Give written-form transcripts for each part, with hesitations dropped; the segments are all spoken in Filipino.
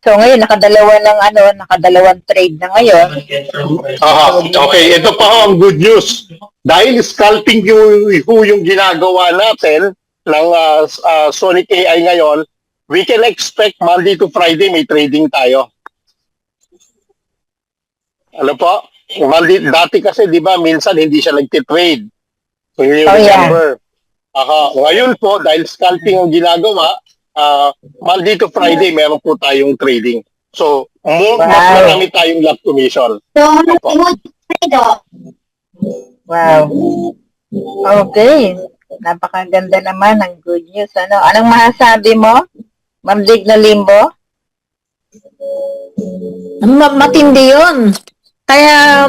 So ngayon nakadalawang trade na ngayon. Okay, ito pa ho ang good news. Dahil scalping yung ginagawa natin ng Sonic AI ngayon, we can expect Monday to Friday may trading tayo. Ano po? Dati kasi, di ba, minsan hindi siya nagtitrade. So, yun yung December. Ngayon po, dahil scalping ang ginagawa, Monday to Friday, meron po tayong trading. So, mas marami tayong lot commission. Wow. Okay. Napakaganda naman ang good news. Anong masasabi mo, Ma'am Digna Limbo? Matindi yun. Kaya,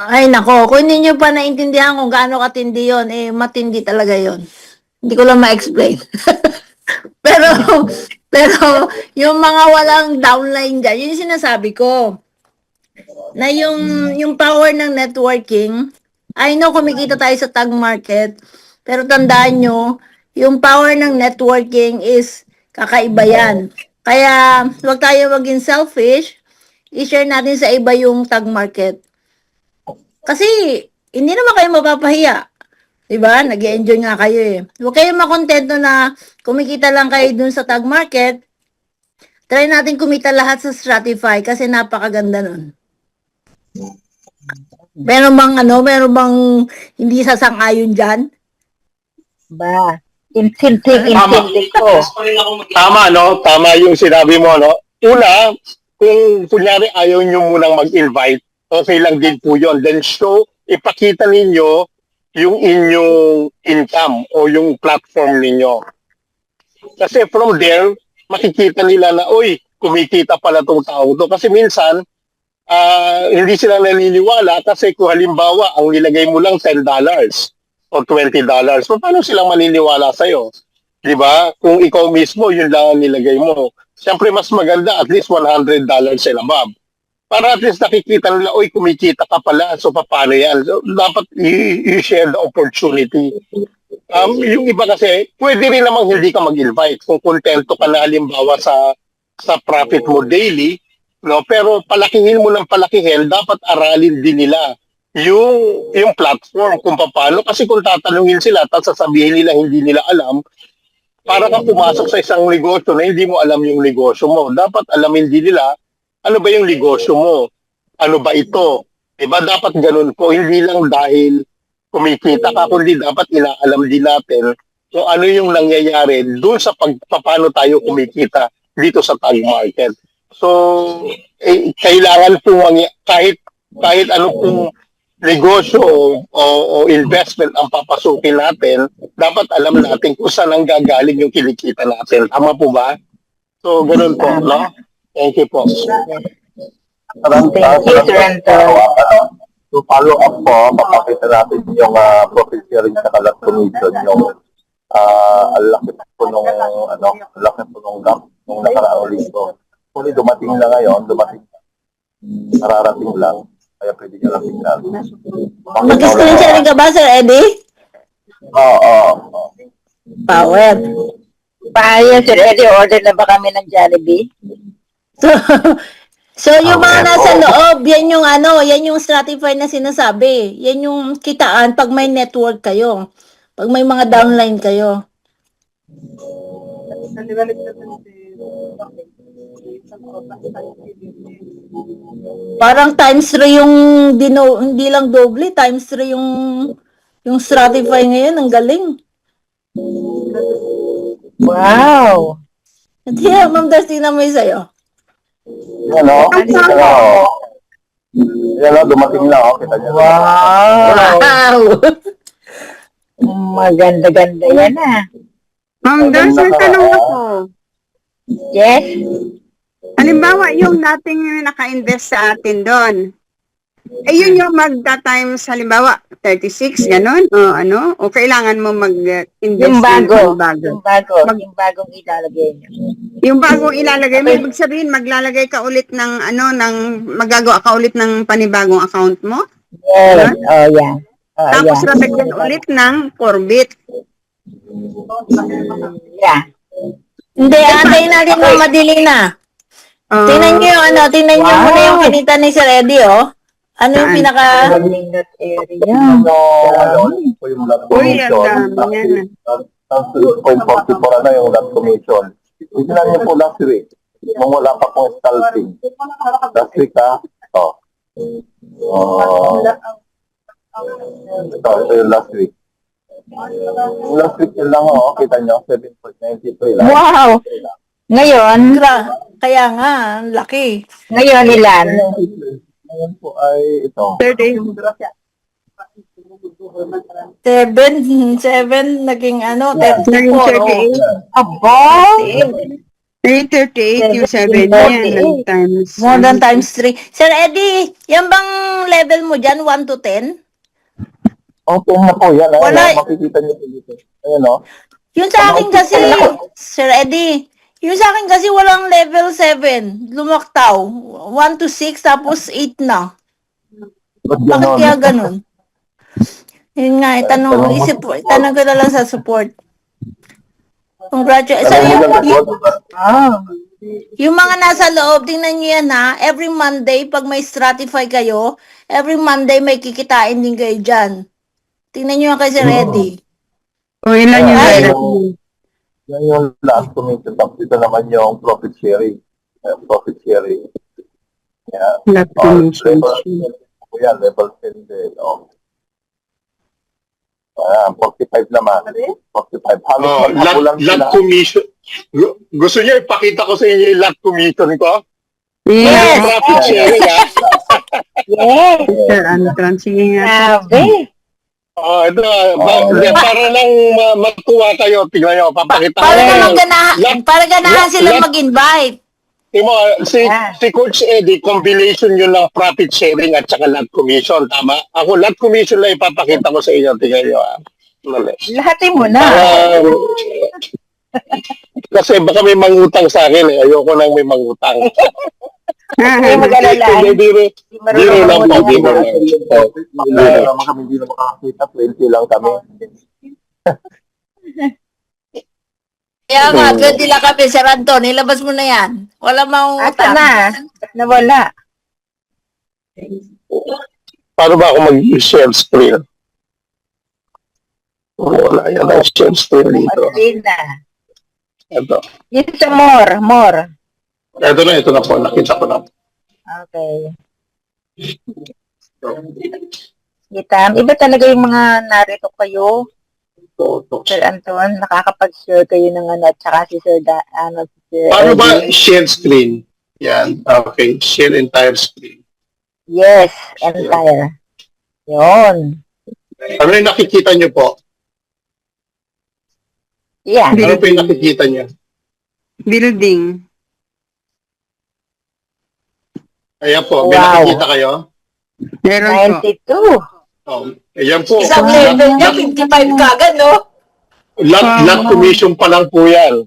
ay nako, kung hindi nyo pa naintindihan kung gaano katindi yun, matindi talaga yun. Hindi ko lang ma-explain. pero, yung mga walang downline dyan, yun yung sinasabi ko. Na yung power ng networking, I know kumikita tayo sa tag market, pero tandaan nyo, yung power ng networking is kakaiba yan. Kaya, huwag tayo maging selfish, i-share natin sa iba yung tag market. Kasi, hindi naman kayo mapapahiya. Diba? Nag-enjoy nga kayo eh. Huwag kayo makontento na kumikita lang kayo dun sa tag market. Try natin kumita lahat sa Stratify kasi napakaganda nun. Meron bang hindi sasang-ayon dyan? Ba, intindi ko. Tama, no? Tama yung sinabi mo, no? Una, kung kunyari ayaw nyo munang mag-invite, okay lang din po yun. Then ipakita ninyo yung inyong income o yung platform ninyo. Kasi from there, makikita nila na, uy, kumikita pala itong tao to. Kasi minsan, hindi sila naniniwala kasi kung halimbawa, ang nilagay mo lang $10 o $20, paano silang maniniwala sa'yo? Diba? Kung ikaw mismo, yun lang ang nilagay mo. Siyempre, mas maganda, at least $100 and above. Para at least nakikita nila, oy, kumikita ka pala, so paano yan? So, dapat i-share the opportunity. Yung iba kasi, pwede rin namang hindi ka mag-invite. Kung kontento ka na halimbawa sa profit mo daily, no? Pero palakihin mo ng palakihin, dapat aralin din nila yung platform kung paano. Kasi kung tatanungin sila, tapos sasabihin nila hindi nila alam, para kang pumasok sa isang negosyo na hindi mo alam yung negosyo mo. Dapat alamin din nila, ano ba yung negosyo mo? Ano ba ito? Diba dapat ganun po, hindi lang dahil kumikita ka, kundi dapat inaalam din natin kung ano yung nangyayari doon sa paano tayo kumikita dito sa tag market. So, kailangan po kahit ano pong negosyo o investment ang papasukin natin, dapat alam natin kung saan ang gagaling yung kinikita natin. Tama po ba? So, ganun po, no? Thank you po. Thank you, Toronto. To follow up po, mapakita natin yung profit sharing sa kalat commission, yung laki po nung gap nung nakaraang linggo. Kung dumating na ngayon, nararating lang. Kaya pwede nyo lang tingnan. Mag-screen sharing ka ba, Sir Eddie? Oo. Power. Paano, Sir Eddie, order na ba kami ng Jollibee? So yung mga nasa loob, yan yung Stratify na sinasabi. Yan yung kitaan pag may network kayo. Pag may mga downline kayo. Parang times 3 yung hindi lang doble, times 3 yung Stratify ngayon, ang galing. Wow! At yeah, Ma'am Dusty na may sa'yo. Yan o, dumating lang. Kita niyo. Wow! Maganda-ganda yan Ma'am Dars, may tanong ako. Yes? Halimbawa, yung dating naka-invest sa atin doon, yun yung magta-times, halimbawa, 36, gano'n? O kailangan mo mag-invest Yung bago. bago. Yung bagong ilalagay niyo. Yung bagong ilalagay mo, ibig sabihin, maglalagay ka ulit ng, magagawa ka ulit ng panibagong account mo? Yes. Oh, yeah. Tapos lalagyan ulit ng Corbit. Yeah. Hindi, antayin natin na madili na. Oh, Tingnan niyo yung ano, tingnan niyo muna yung kinita ni Sir Eddie, oh. Ano yung Saan? pinaka... Minot area. Ano po yung lot Uy, ang commission. dami yan. Ang 2.44 na yung lot commission. Tignan niyo po last week. Nung wala pa pong stalking. Last week ito. Ito yung last week. Yung last week yun lang kita nyo, 7.93 lang. Wow! Ngayon, Kaya nga, ang laki. ngayon ilan? Ngayon po ay ito. 7, naging ano, 34, oh. 38. Aba! 338 yung 7 yan. Times. More than times 3. Sir Eddie, yan bang level mo dyan, 1 to 10? Okay na po yan. Wala. Makikita nyo po dito. Ayan Yun sa akin kasi, Sir Eddie, yun sa akin kasi walang level 7. Lumaktaw. 1 to 6, tapos 8 na. Bakit kaya ganun? Yun nga, itanong ko na lang sa support. Congratulations. So, yung mga nasa loob, tingnan nyo yan ha. Every Monday, pag may stratify kayo, every Monday may kikitain din kayo dyan. Tingnan nyo yan kay Sir Eddie. O ilan yung Ay. direct? Yan yung last commission. Tapos ito naman yung profit sharing. Profit sharing. Yeah. Lot commission. Yan, level 10 din. 45 naman. 45. Halos maghabulan Lot sila. commission. Gusto niyo ipakita ko sa inyo yung lot commission ko? Yes. Profit sharing, Yes! Sir, ano, sige nga. Grabe! Ito, para lang matuwa kayo. Tingnan nyo, papakita Para ko. naman ganahan sila Lot- mag-invite. Timo, si Coach Eddie, combination yun ng profit sharing at saka lot commission, tama? Ako, lot commission lang ipapakita ko sa inyo. Tingnan nyo, Lahatin mo na. Kasi baka may mangutang sa akin eh. Ayoko nang may mangutang. Hindi mag-alala. Biro lang po, biro lang. Wala naman kami hindi na makakita. 20 lang kami. Kaya nga, 20 lang kami, Sir Anton, ilabas mo na yan. Wala mang Asa na? Ba't nawala? Paano ba ako mag-share screen? Wala yan ang share screen dito. Matrin na. Ito. Yun sa more. Ito na po. Nakita ko na. Okay. Gitam, iba talaga yung mga narito kayo. Sir Anton, nakakapag-share kayo ng ano, at saka si Sir si Sir Paano ba Eddie. share screen? Yan. Okay. Share entire screen. Yes, entire. Yun. Ano yung nakikita nyo po? Yan. Ano po yung nakikita nyo? Building. Ayan po. May Wow. nakikita kayo? Meron po. 92. Ayan po. Isang level niya, 55 kagad, no? Lot commission pa lang po yan.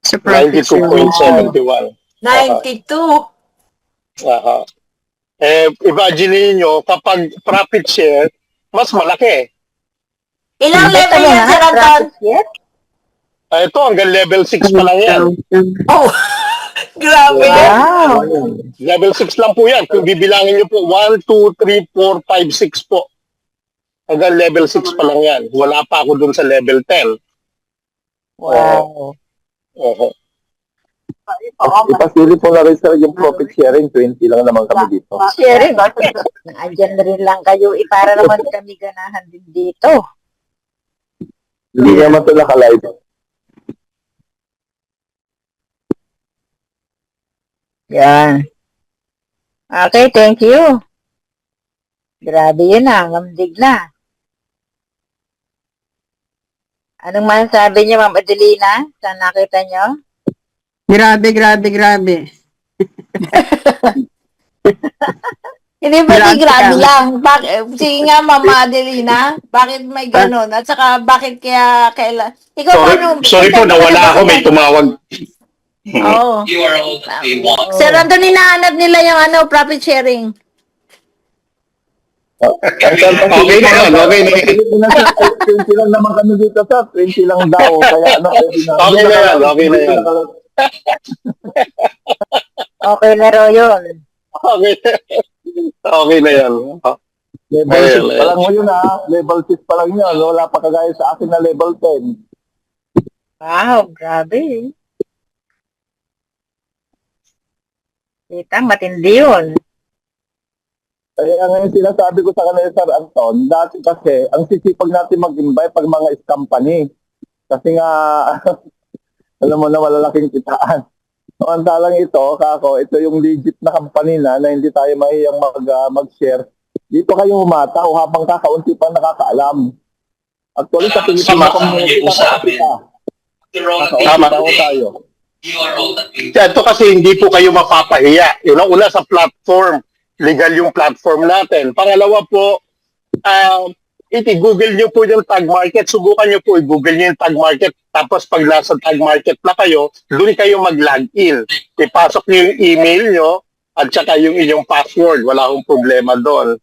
Sa profit sharing. 92.71. 92. Aha. Imagine niyo kapag profit share, mas malaki. Ilang level yan, Sir Anton? Yes? Ito, hanggang level 6 pa lang yan. Oh, grabe. Wow. Level 6 lang po yan. Kung bibilangin niyo po, 1, 2, 3, 4, 5, 6 po. Hanggang level 6 pa lang yan. Wala pa ako dun sa level 10. Wow. Oho. Ipasili po na rin sir yung profit sharing. 20 lang naman kami dito. Sharing. Andyan na rin lang kayo. Para naman kami ganahan din dito. Hindi naman ito nakalive. Yan. Okay, thank you. Grabe yun ngamdig na. Anong masasabi niyo, Ma'am Adelina? Saan nakita niyo? Grabe. Hindi ba Grabe di grabe ka. lang? Sige nga, Mama Adelina, bakit may ganun? At saka, bakit kaya kailan? Ikaw, Sorry po, nawala ako. May tumawag. Oo. Sir Anthony, nahanap nila yung profit sharing. Okay na yun, okay na yun. 20 lang naman kami dito sir. 20 lang daw. Kaya Okay na yan, okay na yan. Okay na raw yun. Okay. Okay na yan. Level Ayun, 6 pa lang mo yun ha. Level 6 pa lang yun. Wala pa kagaya sa akin na level 10. Wow, grabe. Kita, matindi yun. Kaya ngayon sinasabi ko sa kanila, Sir Anton, dati kasi, ang sisipag natin mag-invite pag mga company. Kasi nga, alam mo na malalaking kitaan. Samantalang ito, kako, ito yung legit na company na hindi tayo mahiyang mag-share. Dito kayo humataw habang kakaunti pa nakakaalam. Actually, sa Pilipino community, kakaunti pa. Tama. Kakaunti pa tayo. Ito kasi hindi po kayo mapapahiya. Una sa platform, legal yung platform natin. Pangalawa po, i-google nyo po yung tag market. Subukan nyo po, i-google nyo yung tag market. Tapos pag nasa tag market na kayo, doon kayo mag-log in. Ipasok nyo yung email nyo at saka yung inyong password. Wala akong problema doon.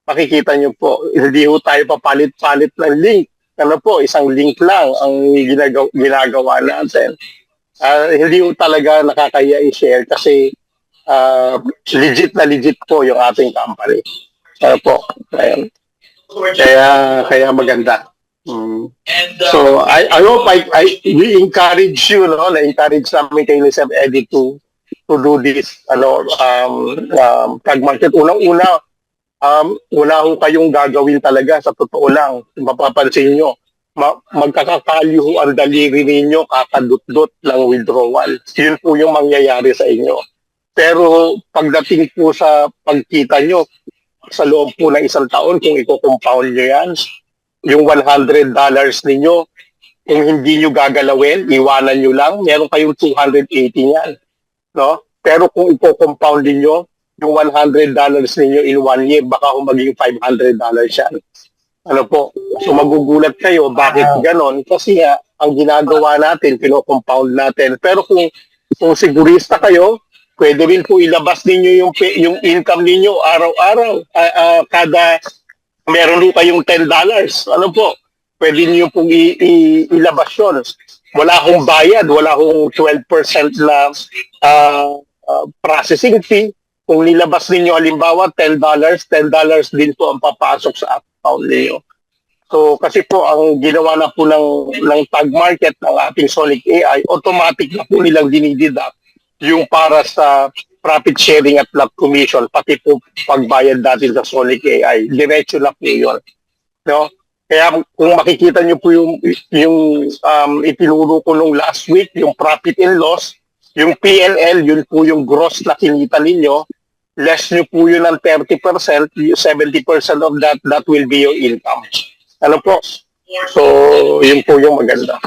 Makikita nyo po, hindi ho tayo papalit-palit ng link. Ano po, isang link lang ang ginagawa natin. Hindi ho talaga nakakaya i-share kasi legit na legit po yung ating company. Po. Ayun. Kaya maganda. So I hope we encourage you, no, na-encourage namin kay Sir Eddie to do this tag market. Unang-una, wala ho kayong gagawin talaga, sa totoo lang. Mapapansin nyo, magkakakali ho ang daliri ninyo, kakadut-dut ng withdrawal. Yun po yung mangyayari sa inyo. Pero pagdating po sa pagkita nyo, sa loob po ng isang taon, kung i-compound nyo yan, yung $100 ninyo, kung hindi nyo gagalawin, iwanan nyo lang, meron kayong 280 yan. No? Pero kung i-compound niyo yung $100 ninyo in 1 year, baka maging $500 yan. Ano po? So magugulat kayo, bakit ganon? Kasi ang ginagawa natin, pino-compound natin. Pero kung sigurista kayo, pwede rin po ilabas ninyo yung income ninyo araw-araw. Kada meron rin kayong $10. Ano po? Pwede niyo pong ilabas yun. Wala akong bayad, wala akong 12% na processing fee. Kung nilabas ninyo, halimbawa, $10 din po ang papasok sa account niyo. So, kasi po, ang ginawa na po ng tag market ng ating Sonic AI, automatic na po nilang dinideduct yung para sa profit sharing at block commission, pati po pagbayad natin sa Sonic AI. Diretso na po yun. No? Kaya kung makikita nyo po yung itinuro ko nung last week, yung profit and loss, yung PNL, yun po yung gross na kinita ninyo, less nyo po yun ng 30%, 70% of that will be your income. Ano po? So, yun po yung maganda.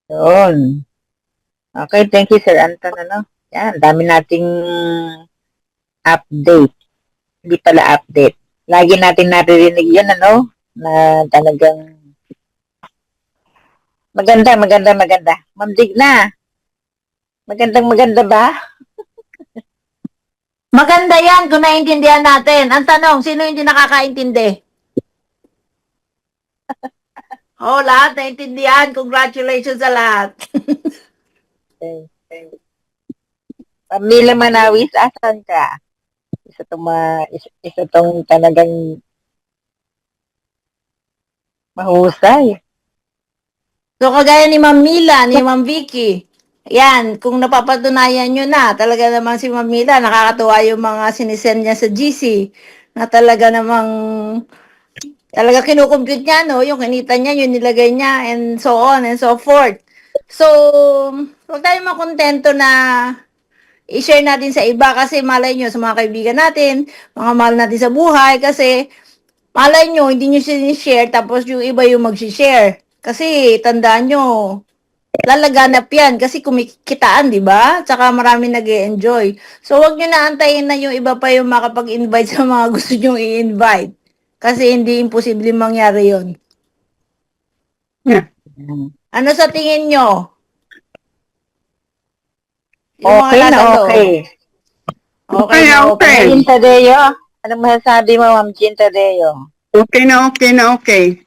Yun. Okay, thank you, Sir Anton. Ano? Yan, dami nating update. Hindi pala update. Lagi natin naririnig yun, ano? Na talagang maganda. Ma'am Digna, maganda ba? Maganda yan kung naiintindihan natin. Ang tanong, sino hindi nakakaintindi? Lahat naiintindihan. Congratulations sa lahat. Okay. Pamila Manawis, asan ka? Isa tong talagang mahusay. So, kagaya ni Ma'am Mila, ni Ma'am Vicky, yan, kung napapatunayan nyo na, talaga naman si Ma'am Mila, nakakatuwa yung mga sinisend niya sa GC, na talaga namang, talaga kinukompute niya, no, yung kinita niya, yung nilagay niya, and so on and so forth. So, huwag tayo makontento na i-share natin sa iba kasi malay nyo sa mga kaibigan natin, mga mahal natin sa buhay, kasi malay nyo, hindi nyo sinishare, tapos yung iba yung mag-share. Kasi, tandaan nyo, lalaganap yan kasi kumikitaan, di ba? Tsaka marami nag-e-enjoy. So, wag nyo na antayin na yung iba pa yung makapag-invite sa mga gusto nyo i-invite. Kasi hindi imposible mangyari yon. Yeah. Ano sa tingin nyo? Okay na okay. Okay na okay. Jean Tadeo, ano masasabi mo, Ma'am Jean Tadeo? Okay na okay.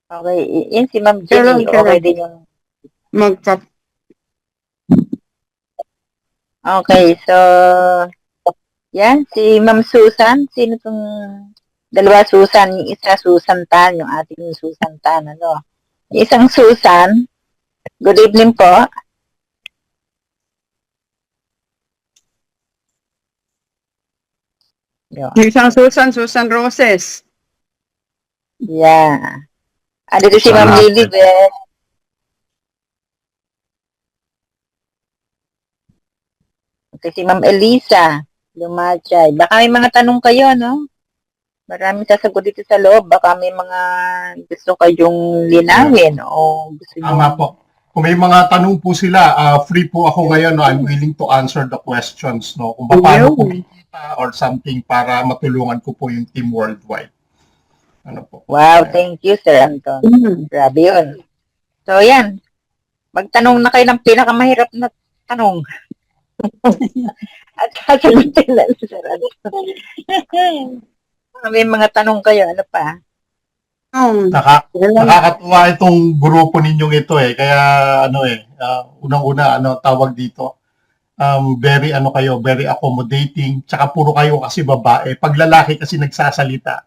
Okay, yun si Ma'am Jenny, okay din yung magpa Okay, so, yan, si Ma'am Susan. Sino tong dalawa Susan? Yung isa Susan Tan, yung ating Susan Tan, ano? Yung isang Susan, good evening po. Yun. isang Susan Roses. Yeah. Dito si Ma'am Lilibet. Okay, si Ma'am Elisa Lumachay. Baka may mga tanong kayo, no? Maraming sasagot dito sa loob. Baka may mga gusto kayong linawin o gusto Tama po. Kung may mga tanong po sila, free po ako ngayon. No? I'm willing to answer the questions. No? Kung paano kumikita or something para matulungan ko po yung team worldwide. Ano po? Wow, thank you, Sir Anton. Grabe yun. So, yan. Magtanong na kayo ng pinakamahirap na tanong. At sasagutin na ni Sir Anton. May mga tanong kayo. Ano pa? Nakakatuwa itong grupo ninyong ito eh. Kaya unang-una tawag dito. Very very accommodating. Tsaka puro kayo kasi babae. Pag lalaki kasi nagsasalita,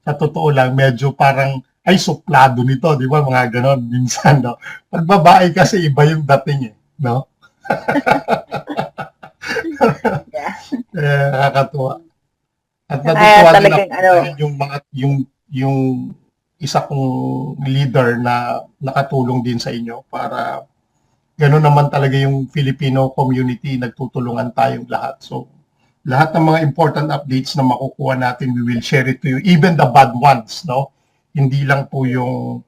sa totoo lang medyo parang ay suplado nito, di ba? Mga ganon minsan, no? Pag babae kasi iba yung dating eh, no? Nakakatuwa. At natutuwa din ako yung isa kong leader na nakatulong din sa inyo para gano'n naman talaga yung Filipino community, nagtutulungan tayong lahat. So, lahat ng mga important updates na makukuha natin, we will share it to you. Even the bad ones, no? Hindi lang po yung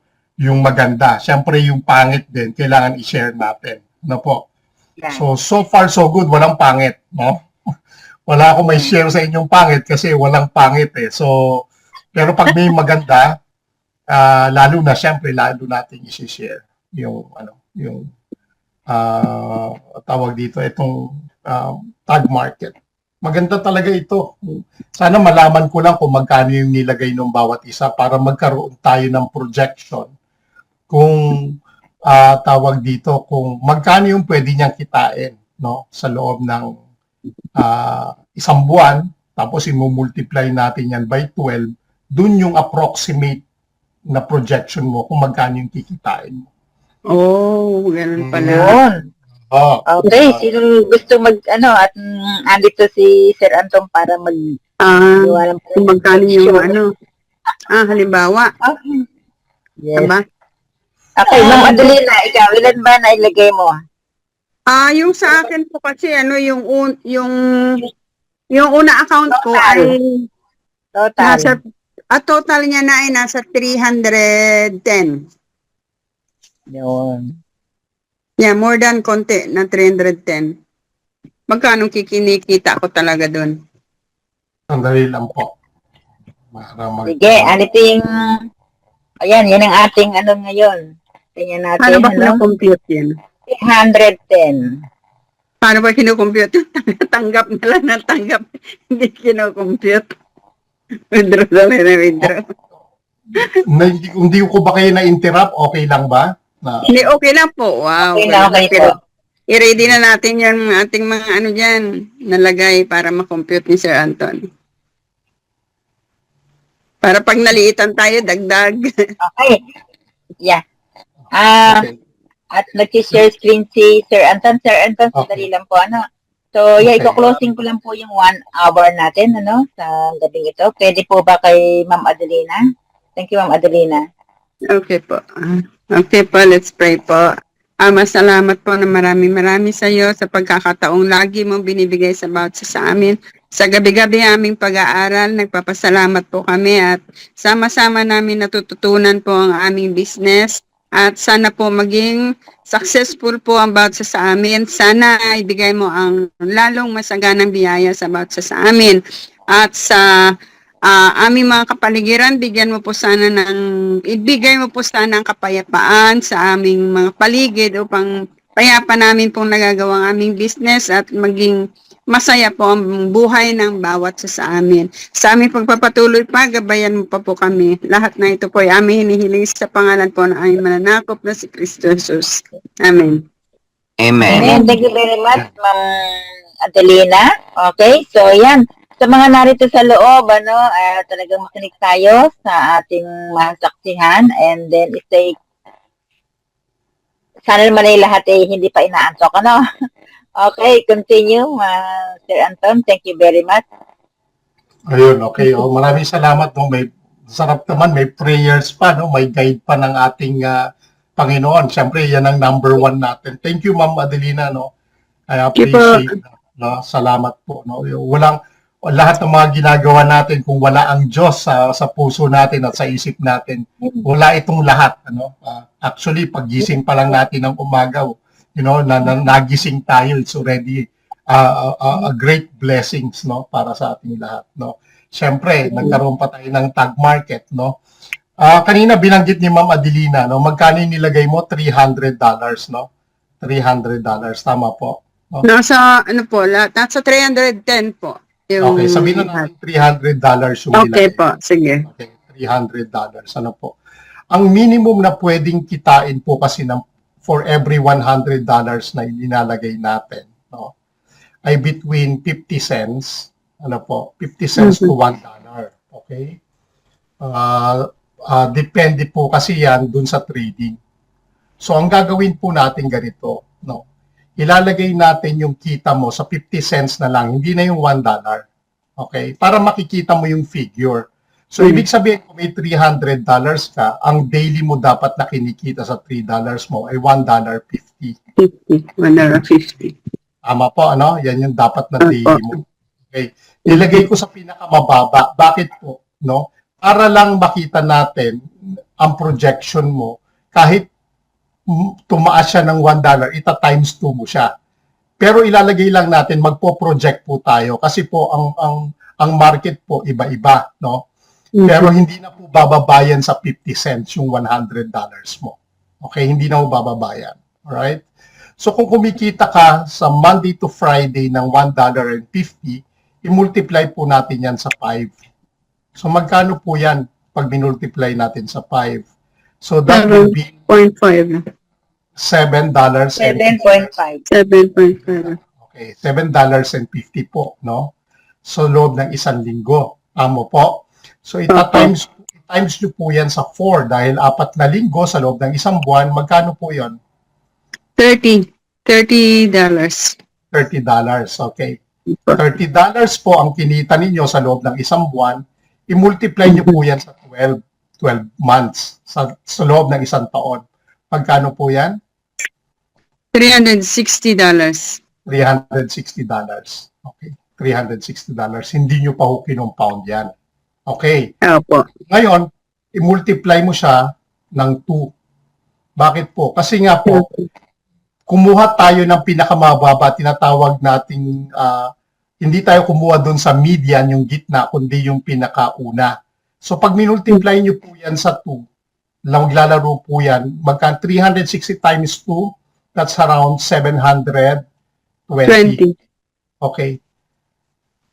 maganda. Siyempre, yung pangit din, kailangan i-share natin. No po? So far, so good. Walang pangit, no? Wala akong may share sa inyong pangit kasi walang pangit eh. So, pero pag may maganda, lalo natin i-share yung tawag dito, itong tag market. Maganda talaga ito. Sana malaman ko lang kung magkano yung nilagay ng bawat isa para magkaroon tayo ng projection kung tawag dito, kung magkano yung pwede niyang kitain, no, sa loob ng isang buwan, tapos i-multiply natin yan by 12, dun yung approximate na projection mo kung magkano yung kikitain mo. Oh, ganun pala. Yun. Okay, sino gusto at andito si Sir Anton para Kung magkano yung halimbawa. Okay. Yes. Diba? Okay, Ma'am Adelina, ikaw, ilan ba na ilagay mo? Yung sa akin po kasi yung una account ko ay total niya na ay nasa 310. Yun. Yeah, more than konti na 310. Magkano kikinikita ko talaga doon? Sandali lang po. Sige, ayan, yan ang ating ngayon. Tingnan natin. Paano ba kinu-compute yan? 310. Paano ba kinu-compute? Tanggap na lang ng tanggap. Hindi kinu-compute. Withdraw. Hindi ko ba kayo na-interrupt? Okay lang ba? Hindi, okay lang po. Wow. Okay Pero i-ready na natin yung ating mga dyan nalagay para ma-compute ni Sir Anton. Para pag naliitan tayo, dagdag. Okay. Yeah. At nag-share screen si Sir Anton. Sir Anton, sandali lang po, So, i-closing ko lang po yung 1 hour natin, sa gabing ito. Pwede po ba kay Ma'am Adelina? Thank you, Ma'am Adelina. Okay po. Okay po, let's pray po. Masalamat po na marami sa iyo sa pagkakataong lagi mong binibigay sa bawat sa amin. Sa gabi-gabi aming pag-aaral, nagpapasalamat po kami at sama-sama namin natututunan po ang aming business at sana po maging successful po ang bawat sa amin. Sana ibigay mo ang lalong masaganang biyaya sa bawat sa amin. At sa aming mga kapaligiran, ibigay mo po sana ang kapayapaan sa aming mga paligid upang payapa namin pong nagagawang aming business at maging masaya po ang buhay ng bawat isa sa amin. Sa aming pagpapatuloy pa, gabayan mo pa po kami. Lahat na ito po ay aming hinihiling sa pangalan po ng aming mananakop na si Kristo Jesus. Amen. Amen. Amen. Thank you very much, Ma'am Adelina. Okay, so yan. Sa mga narito sa loob, talagang makinig tayo sa ating masaksihan, and then sana naman ay lahat hindi pa inaantok, ano? Okay, continue, Sir Anton. Thank you very much. Ayun, okay. Maraming salamat. No? May sarap naman, may prayers pa, no? May guide pa ng ating Panginoon. Siyempre, yan ang number one natin. Thank you, Ma'am Adelina. No? I appreciate. No? Salamat po. No? Lahat ng mga ginagawa natin, kung wala ang Diyos sa puso natin at sa isip natin, wala itong lahat. Ano? Actually, paggising pa lang natin ng umaga, nagising tayo, it's already a great blessings, no, para sa ating lahat, no. Siyempre, nagkaroon pa tayo ng tag market, no. Kanina binanggit ni Ma'am Adelina, no, magkano yung nilagay mo? $300, no. $300, tama po. No? Nasa nasa 310 po. Okay, sabihin na natin $300 yung nilagay. Okay po, sige. Okay, $300, ano po. Ang minimum na pwedeng kitain po kasi for every $100 na ininalagay natin, no, ay between 50 cents, 50 cents to $1. Okay? Depende po kasi yan dun sa trading. So, ang gagawin po natin ganito, no? Ilalagay natin yung kita mo sa 50 cents na lang, hindi na yung $1. Okay? Para makikita mo yung figure. So, ibig sabihin, kung may $300 ka, ang daily mo dapat na kinikita sa $3 mo ay $1.50. $1.50. Tama po, ano? Yan yung dapat na daily mo. Okay. Nilagay ko sa pinakamababa. Bakit po? No? Para lang makita natin ang projection mo. Kahit tumaas siya ng $1, ita-times 2 mo siya. Pero ilalagay lang natin, magpo-project po tayo. Kasi po, ang market po, iba-iba, no? Pero hindi na po bababayan sa 50 cents yung $100 mo. Okay? Hindi na po bababayan. Alright? So kung kumikita ka sa Monday to Friday ng $1.50, i-multiply po natin yan sa 5. So magkano po yan pag minultiply natin sa 5? So that will be 7.5. $7.5. 7.5. Okay, $7.50 po, no? So loob ng isang linggo. Tama po. So times nyo po yan sa 4 dahil 4 na linggo sa loob ng isang buwan, magkano po yon? $30. Okay. $30 po ang kinita ninyo sa loob ng isang buwan, i-multiply nyo po yan sa 12 months, sa loob ng isang taon. Magkano po yan? $360. $360. Okay. $360. Hindi nyo pa ho kinompound yan. Okay. Opo. Ngayon, i-multiply mo siya ng 2. Bakit po? Kasi nga po, kumuha tayo ng pinakamababa, tinatawag nating, hindi tayo kumuha doon sa median, yung gitna, kundi yung pinakauna. So pag minultiply nyo po yan sa 2, maglalaro po yan, 360 times 2, that's around 720. 20. Okay.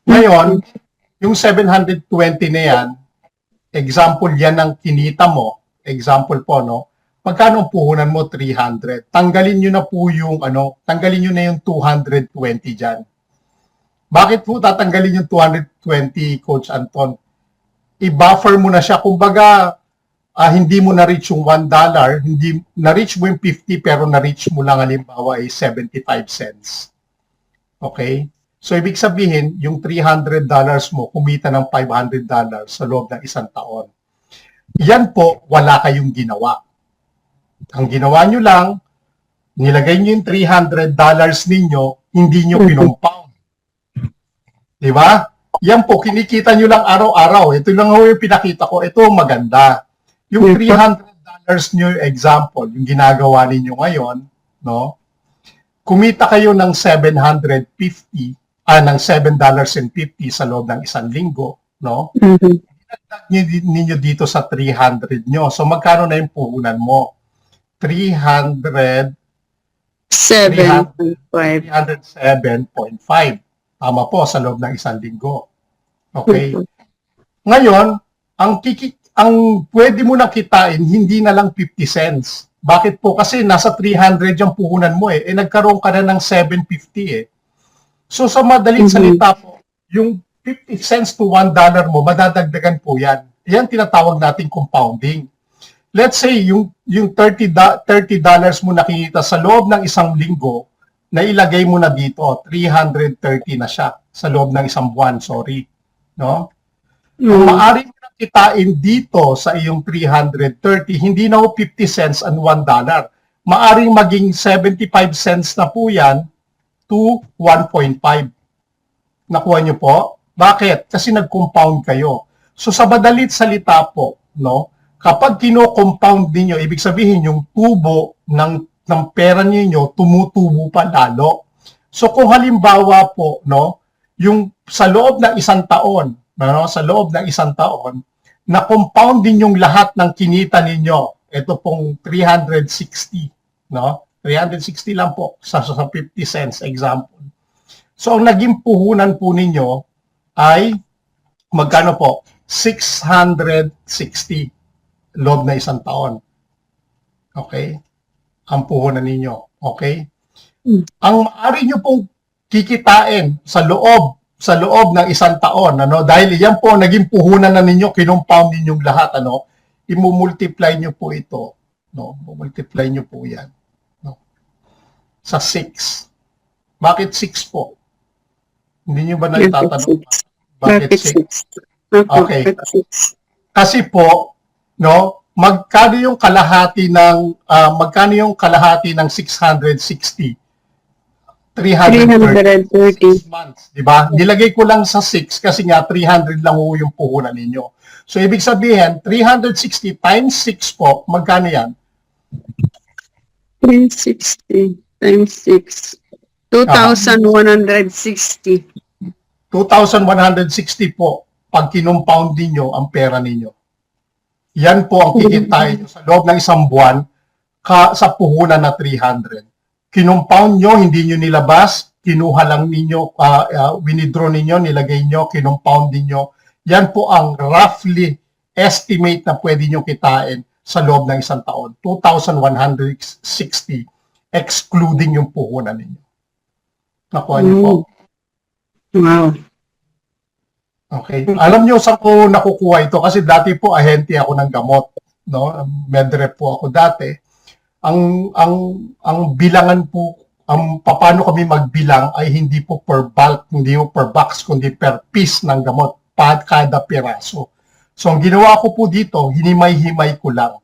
Ngayon, yung 720 na yan, example yan ang kinita mo, example po, no? Magkano ang puhunan mo? 300. Tanggalin nyo na po yung, tanggalin nyo na yung 220 dyan. Bakit po tatanggalin yung 220, Coach Anton? I-buffer mo na siya. Kumbaga, hindi mo na-reach yung $1, hindi na-reach mo yung 50, pero na-reach mo lang halimbawa ay 75 cents. Okay? So, ibig sabihin, yung $300 mo, kumita ng $500 sa loob ng isang taon. Yan po, wala kayong ginawa. Ang ginawa nyo lang, nilagay nyo yung $300 ninyo, hindi nyo pinompound. Diba? Yan po, kinikita nyo lang araw-araw. Ito lang yung pinakita ko. Ito maganda. Yung $300 nyo, example, yung ginagawa ninyo ngayon, no? Kumita kayo ng $750, ng $7.50 sa loob ng isang linggo, no? Dinagdag ninyo dito sa 300 nyo. So, magkano na yung puhunan mo? 307.5. Tama po, sa loob ng isang linggo. Okay? Ngayon, ang pwede mo na kitain, hindi na lang 50 cents. Bakit po? Kasi nasa 300 yung puhunan mo eh. Nagkaroon ka na ng 750 eh. So sa madaling salita po, yung 50 cents to $1 mo, madadagdagan po yan. Yan tinatawag nating compounding. Let's say, yung $30 mo nakikita sa loob ng isang linggo, na ilagay mo na dito, 330 na siya sa loob ng isang buwan, sorry. No? Kung maaari mo na kitain dito sa iyong 330, hindi na ho 50 cents and $1. Maaring maging 75 cents na po yan to 1.5. Nakuha niyo po? Bakit? Kasi nag-compound kayo. So sa madalit salita po, no, kapag kino-compound niyo, ibig sabihin yung tubo ng pera niyo tumutubo pa lalo. So kung halimbawa po, no, yung sa loob ng isang taon, no, sa loob ng isang taon, na compound din yung lahat ng kinita ninyo. Ito pong 360, no? 360 lang po sa 50 cents example. So ang naging puhunan po ninyo ay magkano po? 660 loob na isang taon. Okay? Ang puhunan ninyo. Okay? Ang maaari nyo pong kikitain sa loob ng isang taon, ano, dahil yan po naging puhunan na ninyo, kinompound ninyong lahat, ano, imumultiply nyo po ito, no, multiply nyo po yan, no, sa 6. Bakit 6 po? Hindi nyo ba naitatanong? Bakit 6? Okay. Kasi po, no, magkano yung kalahati ng 660? 330 months, di ba? Nilagay ko lang sa 6 kasi nga 300 lang ho yung puhunan ninyo. So ibig sabihin, 360 times 6 po, magkano yan? 360 times 6. 2,160. 2,160 po pag kinompound ninyo ang pera ninyo. Yan po ang kikitain nyo sa loob ng isang buwan sa puhunan na 300. Kinompound nyo, hindi nyo nilabas, kinuha lang ninyo, winidraw ninyo, nilagay nyo, kinompound ninyo. Yan po ang roughly estimate na pwede nyo kitain sa loob ng isang taon. 2,160 excluding yung puhunan ninyo. Nakuha nyo po? Wow. Okay. Alam nyo saan ko nakukuha ito? Kasi dati po ahente ako ng gamot. No? Medrep po ako dati. Ang bilangan po, paano kami magbilang ay hindi po per bulk, hindi po per box, kundi per piece ng gamot, kada piraso. So ang ginawa ko po dito, hinimay-himay ko lang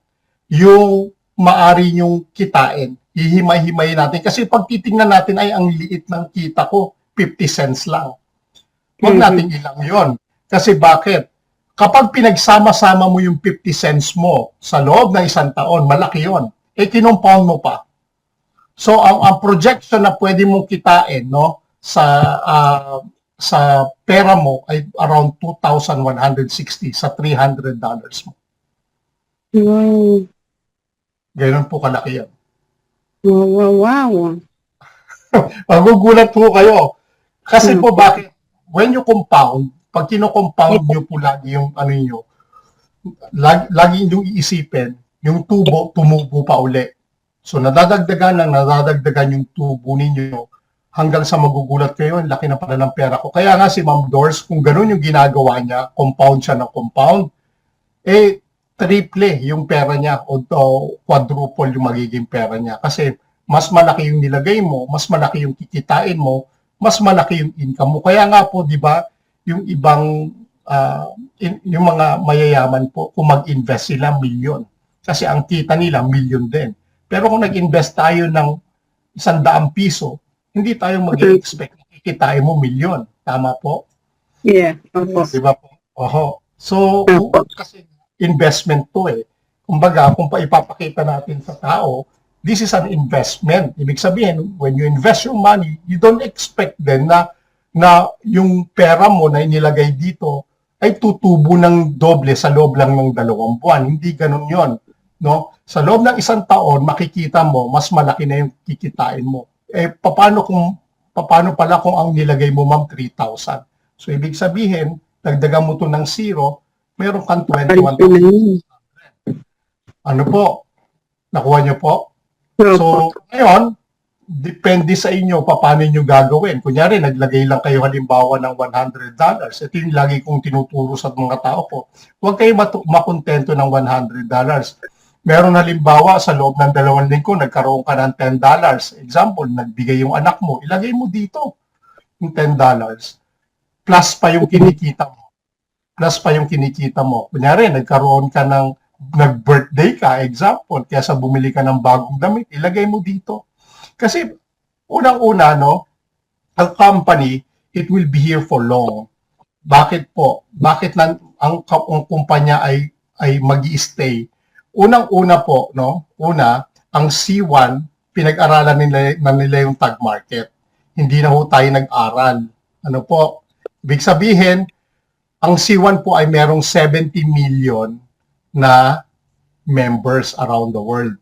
yung maari yung kitain. Hihimay-himay natin. Kasi pag titingnan natin ay ang liit ng kita ko, 50 cents lang. Huwag natin ilang yon. Kasi bakit? Kapag pinagsama-sama mo yung 50 cents mo sa loob ng isang taon, malaki yon. Kinompound mo pa. So ang projection na pwede mong kitain, no, sa pera mo ay around 2,160 sa $300 mo. Wow. Ganoon po kalaki yan. Wow. Magugulat po kayo. Kasi po bakit? When you compound, pag kino-compound nyo po lagi yung ano nyo, lagi yung iisipin, yung tubo, tumubo pa uli. So nadadagdagan yung tubo ninyo hanggang sa magugulat kayo, ang laki na pala ng pera ko. Kaya nga si Ma'am Doors, kung ganun yung ginagawa niya, compound siya ng compound, triple yung pera niya o quadruple yung magiging pera niya. Kasi mas malaki yung nilagay mo, mas malaki yung kikitain mo, mas malaki yung income mo. Kaya nga po, di ba, yung ibang, yung mga mayayaman po, kung mag-invest sila, milyon. Kasi ang kita nila, milyon din. Pero kung nag-invest tayo ng 100 piso, hindi tayo mag-expect na kikitain mo milyon. Tama po? Yeah. Opo. Di ba po? Oho. So, kasi investment to eh. Kumbaga, kung ipapakita natin sa tao, this is an investment. Ibig sabihin, when you invest your money, you don't expect then na yung pera mo na inilagay dito ay tutubo ng doble sa loob lang ng 2 buwan. Hindi ganun yon, no? Sa loob ng 1 taon, makikita mo, mas malaki na yung kikitain mo. Paano kung paano pala kung ang nilagay mo ma'am 3,000? So ibig sabihin, dagdagan mo to ng 0, meron kang 21,000. Ano po? Nakuha niyo po? So, ngayon, depende sa inyo paano nyo gagawin. Kunyari, naglagay lang kayo halimbawa ng $100. Ito yung lagi kong tinuturo sa mga tao ko. Huwag kayo makontento ng $100. Meron halimbawa sa loob ng 2 linggo, nagkaroon ka ng $10. Example, nagbigay yung anak mo, ilagay mo dito yung $10. Plus pa yung kinikita mo. Plus pa yung kinikita mo. Kunyari, nagkaroon ka ng nag-birthday ka, example, kaya sa bumili ka ng bagong damit, ilagay mo dito. Kasi, unang-una, no, ang company, it will be here for long. Bakit po? Bakit ang kumpanya ay mag-i-stay? Unang-una po, no, ang C1, pinag-aralan nila yung tag market. Hindi na ho tayo nag-aral. Ano po? Ibig sabihin, ang C1 po ay merong 70 million na members around the world.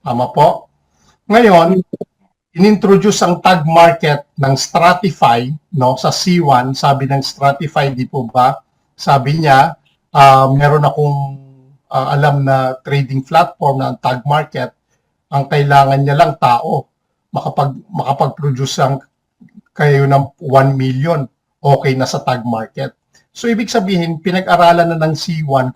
Tama po? Ngayon, inintroduce ang tag market ng Stratify, no, sa C1. Sabi ng Stratify, di po ba? Sabi niya, meron akong alam na trading platform na ang tag market, ang kailangan niya lang tao. Makapag-produce kayo ng 1 million, okay na sa tag market. So, ibig sabihin, pinag-aralan na ng C1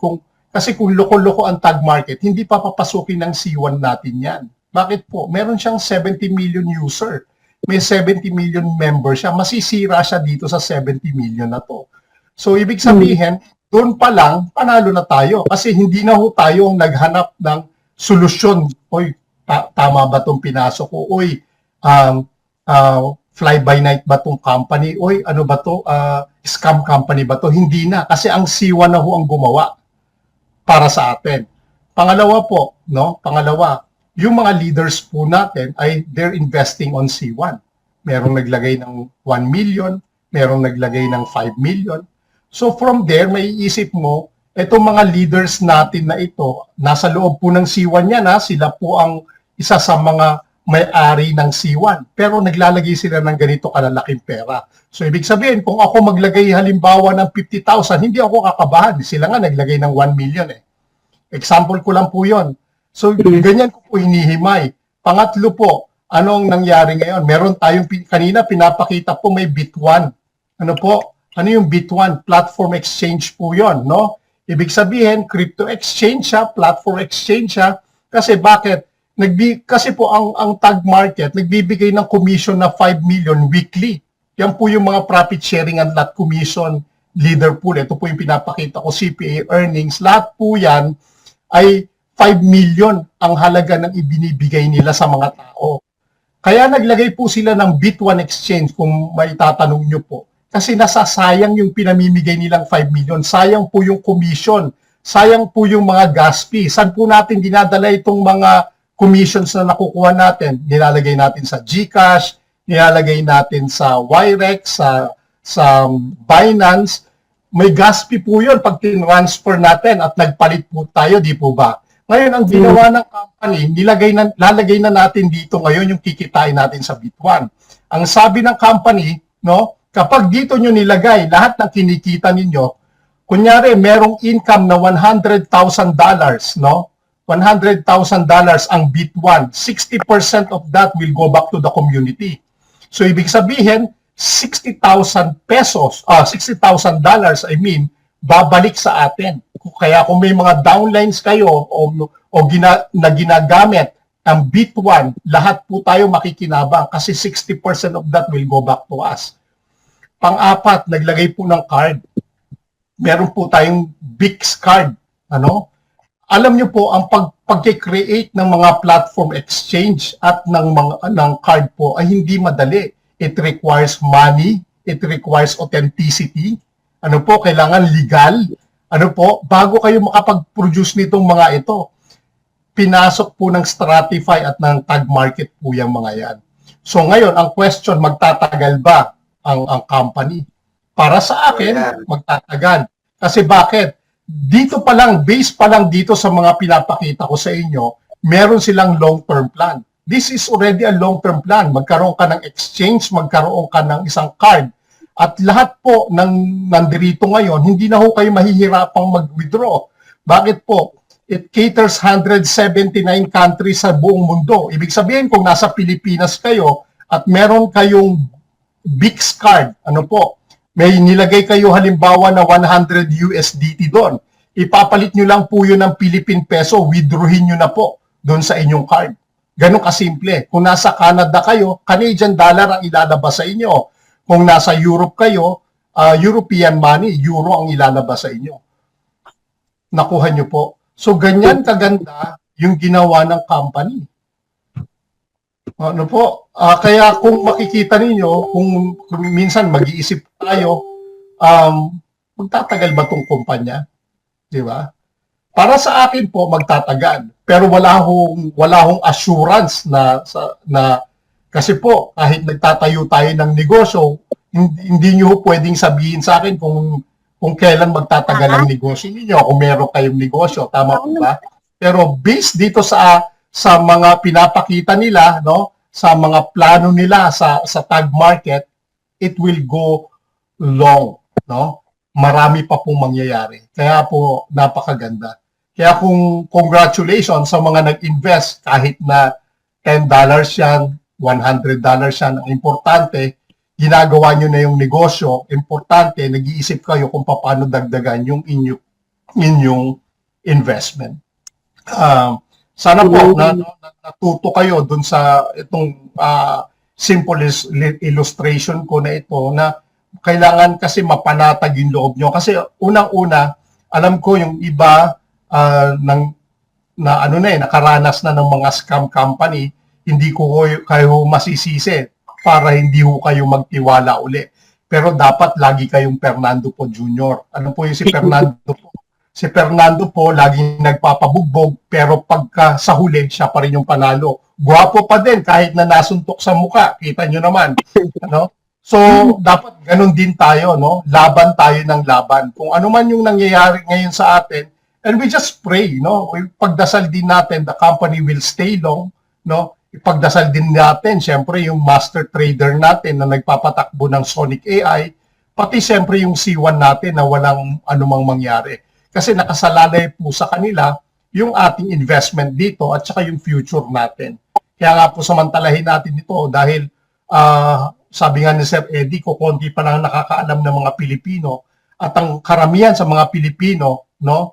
kasi kung loko-loko ang tag market, hindi pa papasukin ng C1 natin yan. Bakit po? Meron siyang 70 million user. May 70 million member siya. Masisira siya dito sa 70 million na to. So, ibig sabihin, doon pa lang, panalo na tayo. Kasi hindi na ho tayo ang naghanap ng solusyon. Oy, tama ba itong pinasok ko? Oy, fly-by-night ba itong company? Oy, ano ba to? Scam company ba to? Hindi na. Kasi ang C1 na ho ang gumawa para sa atin. Pangalawa po, no? Yung mga leaders po natin ay they're investing on C1. Merong naglagay ng 1 million, merong naglagay ng 5 million. So from there, may iisip mo, itong mga leaders natin na ito, nasa loob po ng C1 yan, sila po ang isa sa mga may-ari ng C1. Pero naglalagay sila ng ganito kalalaking pera. So ibig sabihin, kung ako maglagay halimbawa ng 50,000, hindi ako kakabahan. Sila nga naglagay ng 1 million eh. Example ko lang po yon. So ganyan ko po hinihimay. Pangatlo po, anong nangyari ngayon? Meron tayong, kanina pinapakita po may Bit1. Ano po? Ano yung Bit1? Platform exchange po yon, no? Ibig sabihin, crypto exchange siya, platform exchange siya. Kasi bakit? Kasi po ang tag market, nagbibigay ng commission na 5 million weekly. Yan po yung mga profit sharing and lot commission leader pool. Ito po yung pinapakita ko, CPA earnings. Lahat po yan ay 5 million ang halaga ng ibinibigay nila sa mga tao. Kaya naglagay po sila ng Bit1 exchange kung may tatanong nyo po. Kasi nasasayang yung pinamimigay nilang 5 million. Sayang po yung commission. Sayang po yung mga gas fee. Saan po natin dinadala itong mga commissions na nakukuha natin? Nilalagay natin sa GCash, nilalagay natin sa Wirex, sa Binance. May gas fee po yun pag tinransfer natin at nagpalit po tayo, di po ba? Ngayon, ang ginawa ng company, lalagay na natin dito ngayon yung kikitain natin sa Bit1. Ang sabi ng company, no, kapag dito nyo nilagay lahat ng kinikita ninyo, kunyari merong income na $100,000, no? $100,000 ang Bit1, 60% of that will go back to the community. So ibig sabihin, $60,000, I mean, babalik sa atin. Kaya kung may mga downlines kayo na ginagamit ang Bit1, lahat po tayo makikinabang kasi 60% of that will go back to us. Pang-apat, naglagay po ng card. Meron po tayong BIX card. Ano? Alam niyo po, ang pag-create ng mga platform exchange at ng card po ay hindi madali. It requires money, it requires authenticity. Ano po, kailangan legal. Ano po, bago kayo makapag-produce nitong mga ito, pinasok po ng Stratify at ng tag market po yung mga yan. So ngayon, ang question, magtatagal ba ang company? Para sa akin, magtatagal. Kasi bakit? Dito pa lang, base pa lang dito sa mga pinapakita ko sa inyo, meron silang long-term plan. This is already a long-term plan. Magkaroon ka ng exchange, magkaroon ka ng isang card. At lahat po ng nandirito ngayon, hindi na ho kayo mahihirapang mag-withdraw. Bakit po? It caters 179 countries sa buong mundo. Ibig sabihin, kung nasa Pilipinas kayo at meron kayong BICS card, ano po, may nilagay kayo halimbawa na 100 USDT doon. Ipapalit nyo lang po yun ng Philippine peso, withdrawin nyo na po doon sa inyong card. Ganun kasimple. Kung nasa Canada kayo, Canadian dollar ang ilalabas sa inyo. Kung nasa Europe kayo, European money, euro ang ilalabas sa inyo. Nakuha nyo po. So, ganyan kaganda yung ginawa ng company. Ano po? Kaya kung makikita ninyo, kung minsan mag-iisip tayo, magtatagal ba itong kumpanya? Di ba? Para sa akin po, magtatagal. Pero wala hong assurance na kasi po, kahit nagtatayo tayo ng negosyo, hindi nyo pwedeng sabihin sa akin kung kailan magtatagal ang negosyo niyo, kung meron kayong negosyo. Tama po ba? Pero based dito sa mga pinapakita nila, no, sa mga plano nila sa tag market, it will go long. No? Marami pa pong mangyayari. Kaya po, napakaganda. Kaya congratulations sa mga nag-invest kahit na $10 yan, $100 yan. Ang importante, ginagawa nyo na yung negosyo. Importante, nag-iisip kayo kung paano dagdagan yung inyong investment. Sana po natuto kayo dun sa itong simple illustration ko na ito na kailangan kasi mapanatag yung loob nyo. Kasi unang-una, alam ko yung iba nakaranas na ng mga scam company, hindi ko kayo masisisi para hindi ho kayo magtiwala uli. Pero dapat lagi kayong Fernando po Jr. Ano po yung si Fernando po? Si Fernando po laging nagpapabugbog pero pagka sa huli siya pa rin yung panalo. Gwapo pa din kahit na nasuntok sa muka. Kita nyo naman. Ano? So, dapat ganun din tayo, no? Laban tayo ng laban. Kung ano man yung nangyayari ngayon sa atin, and we just pray, no? Pagdasal din natin, the company will stay long, no? Ipagdasal din natin, syempre, yung master trader natin na nagpapatakbo ng Sonic AI, pati syempre yung C1 natin na walang anumang mangyari. Kasi nakasalalay po sa kanila yung ating investment dito at saka yung future natin. Kaya nga po samantalahin natin ito dahil sabi nga ni Sir Eddie, konti pa lang nakakaalam ng mga Pilipino at ang karamihan sa mga Pilipino, no,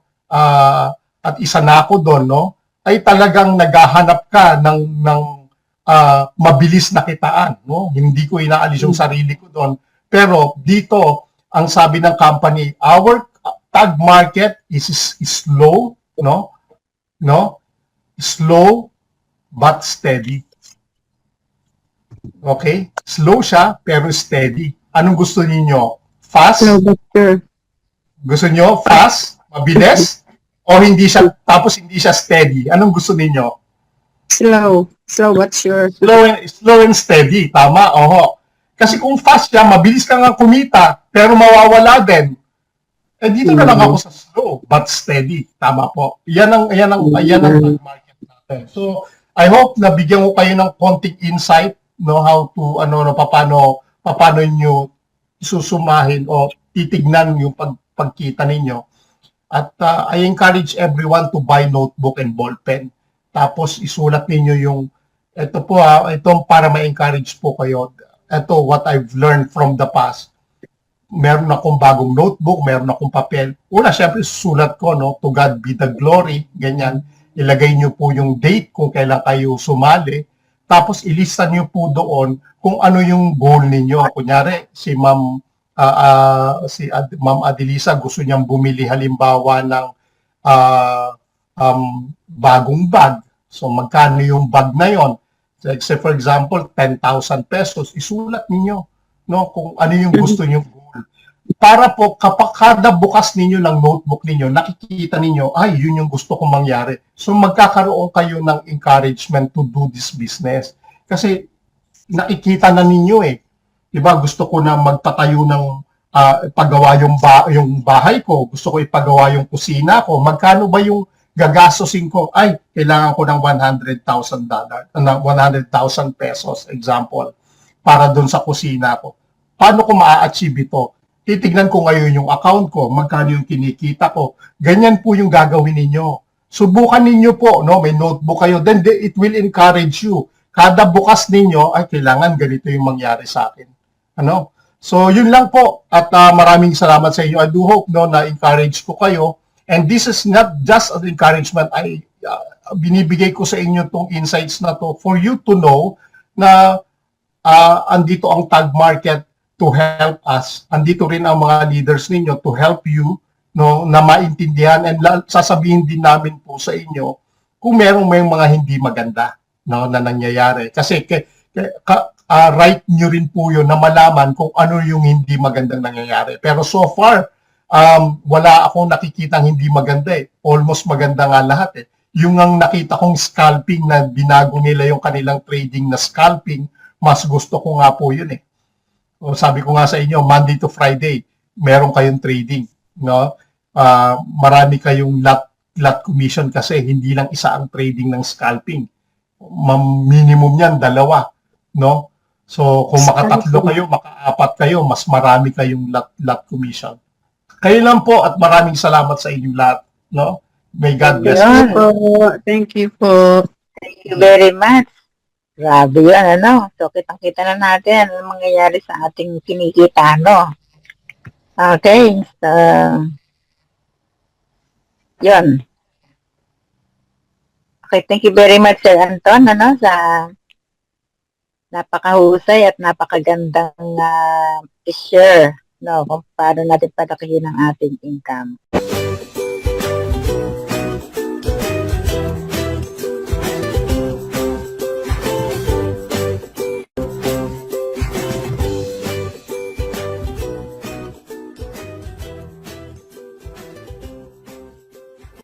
at isa na ako doon, no, ay talagang naghahanap ka ng mabilis na kitaan, no? Hindi ko inaalis yung sarili ko doon. Pero dito, ang sabi ng company, our tag market is slow, no? Slow but steady. Okay? Slow siya pero steady. Anong gusto niyo? Fast? Slow but sure. Gusto niyo fast, mabilis? O hindi siya, tapos hindi siya steady? Anong gusto ninyo? Slow but sure. Slow and steady, tama? Oho. Kasi kung fast siya, mabilis ka nga kumita, pero mawawala din. Eh dito na lang ako sa slow but steady, tama po. Yan ang market natin. So, I hope na bigyan ko kayo ng konting insight, no, how to paano niyo susumahin o titignan yung pagkita ninyo. At I encourage everyone to buy notebook and ball pen. Tapos isulat ninyo yung, itong para ma-encourage po kayo. Ito, what I've learned from the past. Meron akong bagong notebook, meron akong papel. Una, syempre, susulat ko, no, to God be the glory, ganyan. Ilagay nyo po yung date kung kailan kayo sumali. Tapos ilista nyo po doon kung ano yung goal ninyo. Kunyari, si Ma'am Adelisa gusto niyang bumili halimbawa ng bagong bag. So magkano yung bag na yon? Say for example, 10,000 pesos. Isulat niyo, no, kung ano yung gusto niyo goal. Para po kapag kada bukas ninyo ng notebook ninyo, nakikita ninyo, ay, yun yung gusto kong mangyari. So magkakaroon kayo ng encouragement to do this business. Kasi nakikita na ninyo eh. Diba, gusto ko na magpatayo ng ipagawa yung bahay ko, gusto ko ipagawa yung kusina ko. Magkano ba yung gagastusin ko, ay, kailangan ko ng $100,000, 100,000 pesos, para doon sa kusina ko. Paano ko maa-achieve ito? Titignan ko ngayon yung account ko, magkano yung kinikita ko. Ganyan po yung gagawin ninyo. Subukan ninyo po, no? May notebook kayo, then it will encourage you. Kada bukas ninyo, ay, kailangan ganito yung mangyari sa akin. Ano? So, yun lang po. At maraming salamat sa inyo. I do hope, no, na encourage ko kayo. And this is not just an encouragement. Binibigay ko sa inyo tong insights na to for you to know na andito ang tag market to help us. Andito rin ang mga leaders ninyo to help you, no, na maintindihan, and sasabihin din namin po sa inyo kung may mga hindi maganda, no, na nangyayari. Kasi right nyo rin po yun na malaman kung ano yung hindi magandang nangyayari. Pero so far, wala akong nakikitang hindi maganda eh. Almost maganda nga lahat eh. Yung ang nakita kong scalping na binago nila yung kanilang trading na scalping, mas gusto ko nga po yun eh. O, sabi ko nga sa inyo, Monday to Friday, meron kayong trading, no? Marami kayong lot commission kasi hindi lang isa ang trading ng scalping. Minimum yan, 2, no? So, kung makatatlo kayo, makaapat kayo, mas marami kayong lot commission. Kayo lang po at maraming salamat sa inyong lahat, no? May God bless you. Thank you po. Thank you very much. Grabe yun, ano? So, kitang-kita na natin ano mangyayari sa ating kinikita, no? Okay, so, yun. Okay, thank you very much, Sir Anton, ano, sa napakahusay at napakagandang i-share, no, kung paano natin palakihin ang ating income.